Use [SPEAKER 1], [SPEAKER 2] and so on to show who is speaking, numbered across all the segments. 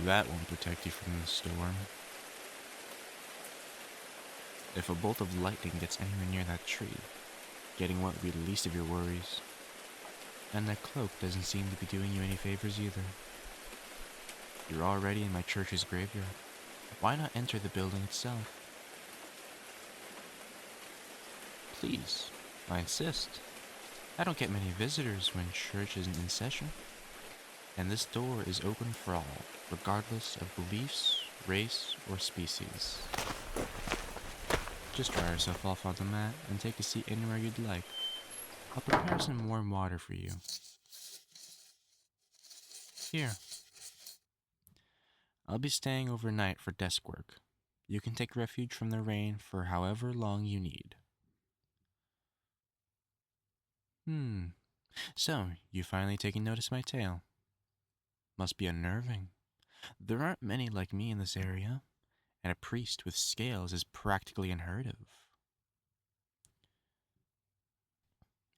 [SPEAKER 1] That won't protect you from the storm. If a bolt of lightning gets anywhere near that tree, getting wet will be the least of your worries. And that cloak doesn't seem to be doing you any favors either. You're already in my church's graveyard. Why not enter the building itself? Please, I insist. I don't get many visitors when church isn't in session. And this door is open for all, regardless of beliefs, race, or species. Just dry yourself off on the mat and take a seat anywhere you'd like. I'll prepare some warm water for you. Here. I'll be staying overnight for desk work. You can take refuge from the rain for however long you need. So, you finally taking notice of my tale? Must be unnerving. There aren't many like me in this area, and a priest with scales is practically unheard of.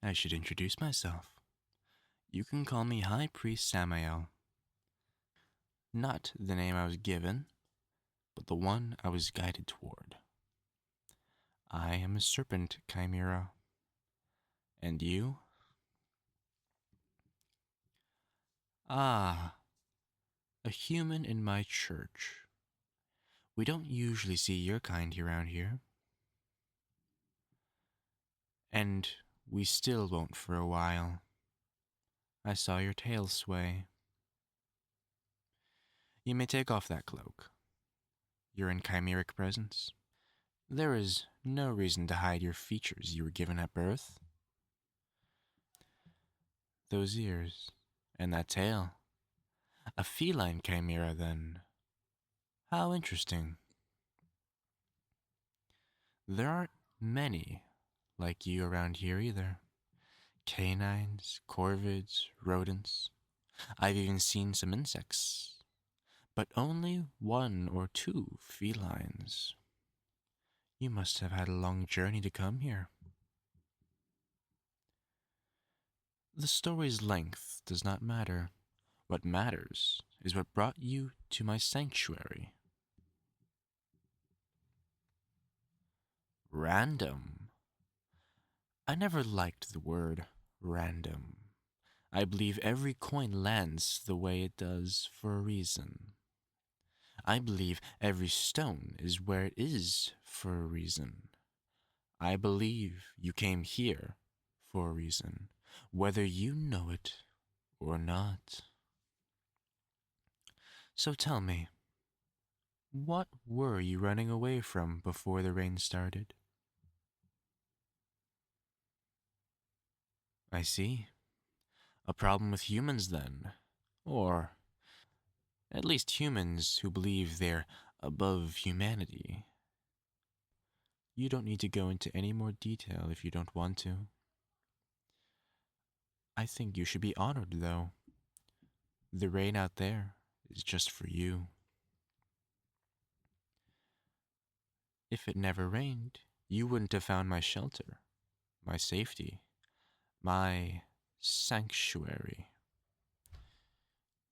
[SPEAKER 1] I should introduce myself. You can call me High Priest Samael. Not the name I was given, but the one I was guided toward. I am a serpent chimera. And you? Ah, a human in my church. We don't usually see your kind around here. And we still won't for a while. I saw your tail sway. You may take off that cloak. You're in chimeric presence. There is no reason to hide your features you were given at birth. Those ears, and that tail. A feline chimera, then. How interesting. There aren't many like you around here either. Canines, corvids, rodents. I've even seen some insects. But only one or two felines. You must have had a long journey to come here. The story's length does not matter. What matters is what brought you to my sanctuary. Random. I never liked the word random. I believe every coin lands the way it does for a reason. I believe every stone is where it is for a reason. I believe you came here for a reason, whether you know it or not. So tell me, what were you running away from before the rain started? I see. A problem with humans then. Or at least humans who believe they're above humanity. You don't need to go into any more detail if you don't want to. I think you should be honored, though. The rain out there is just for you. If it never rained, you wouldn't have found my shelter, my safety, my sanctuary.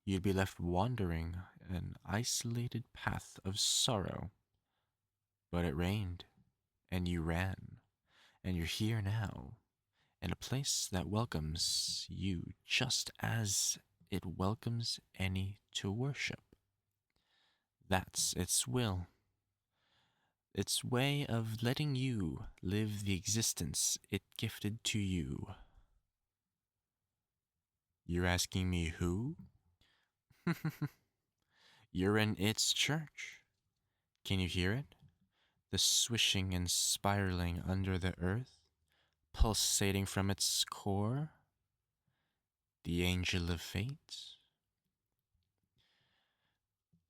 [SPEAKER 1] You'd be left wandering an isolated path of sorrow. But it rained, and you ran, and you're here now, in a place that welcomes you just as it welcomes any to worship. That's its will. Its way of letting you live the existence it gifted to you. You're asking me who? You're in its church. Can you hear it? The swishing and spiraling under the earth, pulsating from its core? The angel of fate?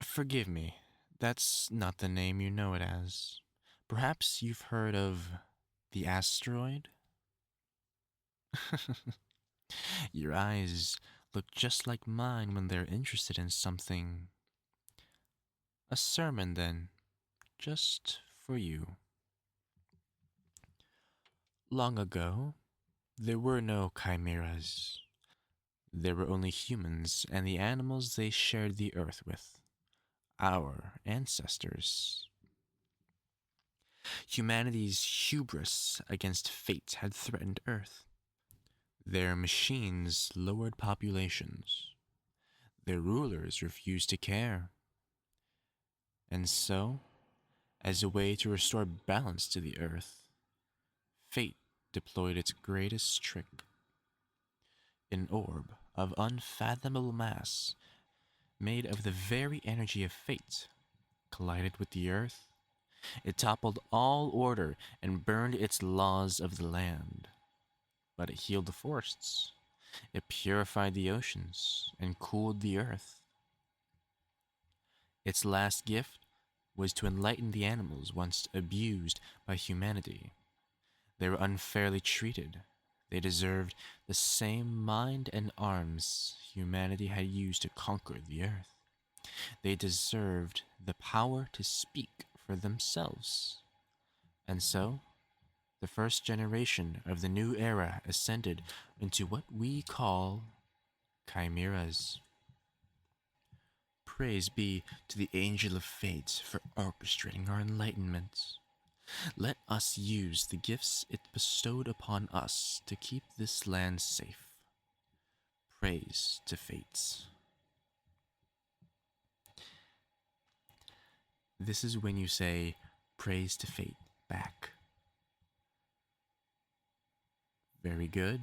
[SPEAKER 1] Forgive me, that's not the name you know it as. Perhaps you've heard of the asteroid? Your eyes look just like mine when they're interested in something. A sermon, then, just for you. Long ago, there were no chimeras. There were only humans and the animals they shared the earth with. our ancestors. Humanity's hubris against fate had threatened Earth. Their machines lowered populations. Their rulers refused to care. And so, as a way to restore balance to the Earth, fate deployed its greatest trick. An orb of unfathomable mass, made of the very energy of fate, collided with the Earth. It toppled all order and burned its laws of the land. But it healed the forests. It purified the oceans and cooled the earth. Its last gift was to enlighten the animals once abused by humanity. They were unfairly treated. They deserved the same mind and arms humanity had used to conquer the earth. They deserved the power to speak for themselves. And so, the first generation of the new era ascended into what we call chimeras. Praise be to the angel of fate for orchestrating our enlightenment. Let us use the gifts it bestowed upon us to keep this land safe. Praise to fate. This is when you say praise to fate back. Very good.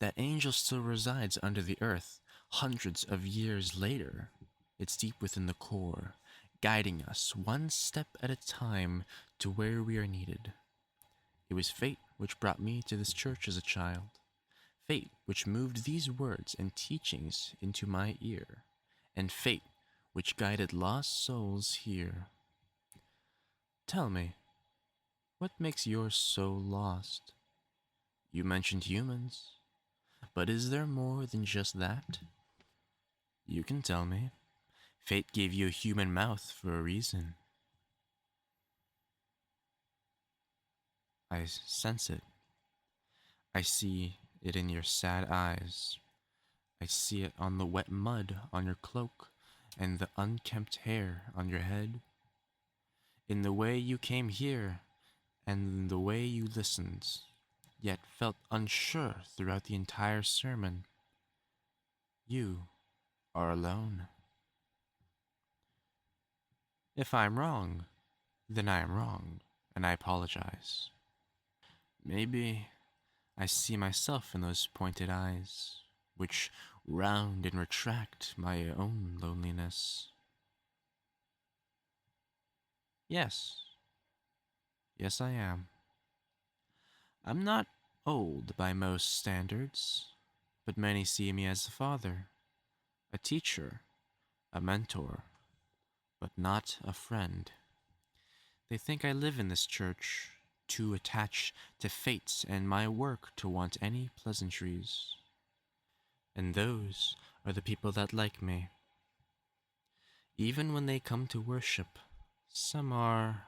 [SPEAKER 1] That angel still resides under the earth hundreds of years later. It's deep within the core, guiding us one step at a time to where we are needed. It was fate which brought me to this church as a child. Fate which moved these words and teachings into my ear. And fate which guided lost souls here. Tell me, what makes yours so lost? You mentioned humans, but is there more than just that? You can tell me. Fate gave you a human mouth for a reason. I sense it. I see it in your sad eyes. I see it on the wet mud on your cloak and the unkempt hair on your head. In the way you came here and the way you listened, yet felt unsure throughout the entire sermon. You are alone. If I'm wrong, then I am wrong, and I apologize. Maybe I see myself in those pointed eyes, which round and retract my own loneliness. Yes, yes, I am. I'm not old by most standards, but many see me as a father, a teacher, a mentor, but not a friend. They think I live in this church, too attached to fate and my work to want any pleasantries. And those are the people that like me. Even when they come to worship, some are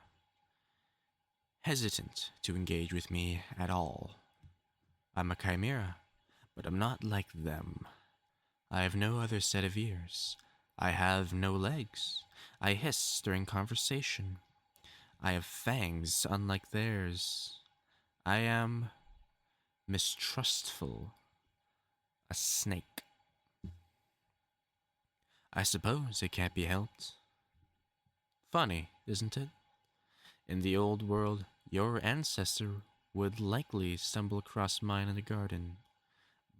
[SPEAKER 1] hesitant to engage with me at all. I'm a chimera, but I'm not like them. I have no other set of ears. I have no legs. I hiss during conversation. I have fangs unlike theirs. I am mistrustful, a snake. I suppose it can't be helped. Funny, isn't it? In the old world, your ancestor would likely stumble across mine in the garden,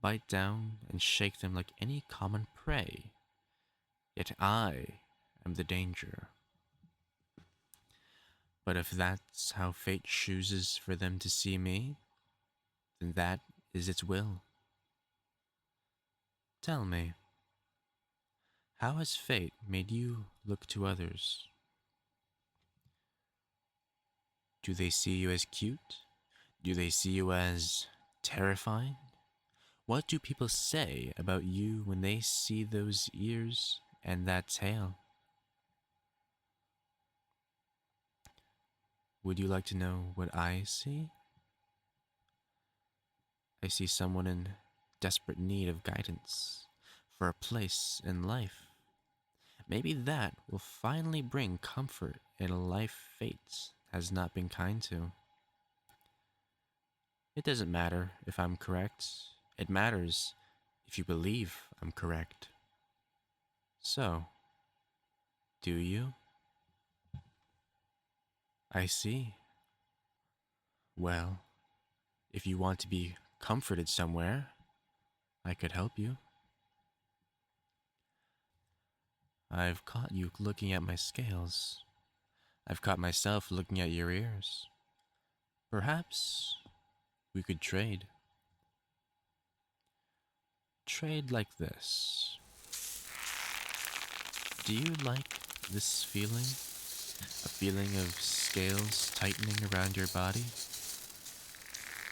[SPEAKER 1] bite down and shake them like any common prey. Yet I am the danger. But if that's how fate chooses for them to see me, then that is its will. Tell me, how has fate made you look to others? Do they see you as cute? Do they see you as terrifying? What do people say about you when they see those ears and that tail? Would you like to know what I see? I see someone in desperate need of guidance for a place in life. Maybe that will finally bring comfort in a life fate has not been kind to. It doesn't matter if I'm correct. It matters if you believe I'm correct. So, do you? I see. Well, if you want to be comforted somewhere, I could help you. I've caught you looking at my scales. I've caught myself looking at your ears. Perhaps we could trade. Trade like this. Do you like this feeling? A feeling of scales tightening around your body?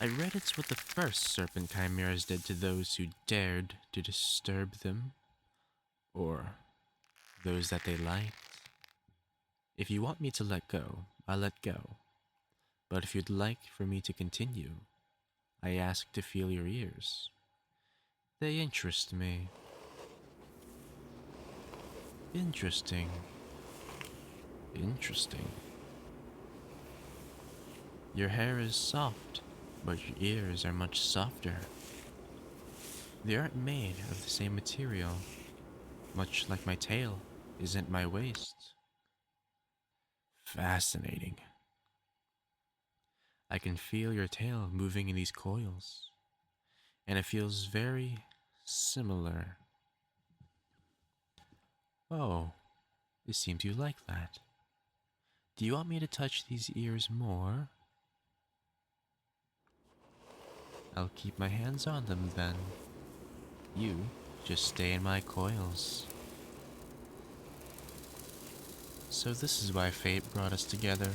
[SPEAKER 1] I read it's what the first serpent chimeras did to those who dared to disturb them, or those that they liked. If you want me to let go, I'll let go. But if you'd like for me to continue, I ask to feel your ears. They interest me. Interesting. Interesting. Your hair is soft, but your ears are much softer. They aren't made of the same material, much like my tail isn't my waist. Fascinating. I can feel your tail moving in these coils, and it feels very similar. Oh, it seems you like that. Do you want me to touch these ears more? I'll keep my hands on them then. You just stay in my coils. So this is why fate brought us together.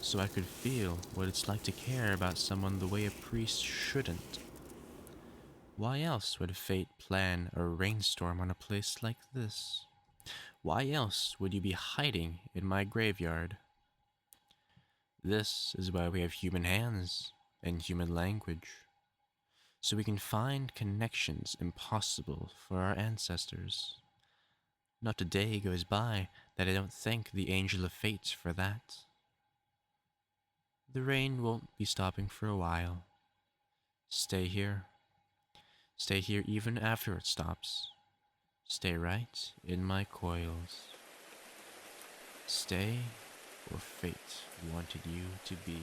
[SPEAKER 1] So I could feel what it's like to care about someone the way a priest shouldn't. Why else would fate plan a rainstorm on a place like this? Why else would you be hiding in my graveyard? This is why we have human hands and human language. So we can find connections impossible for our ancestors. Not a day goes by that I don't thank the angel of fate for that. The rain won't be stopping for a while. Stay here. Stay here even after it stops. Stay right in my coils. Stay where fate wanted you to be.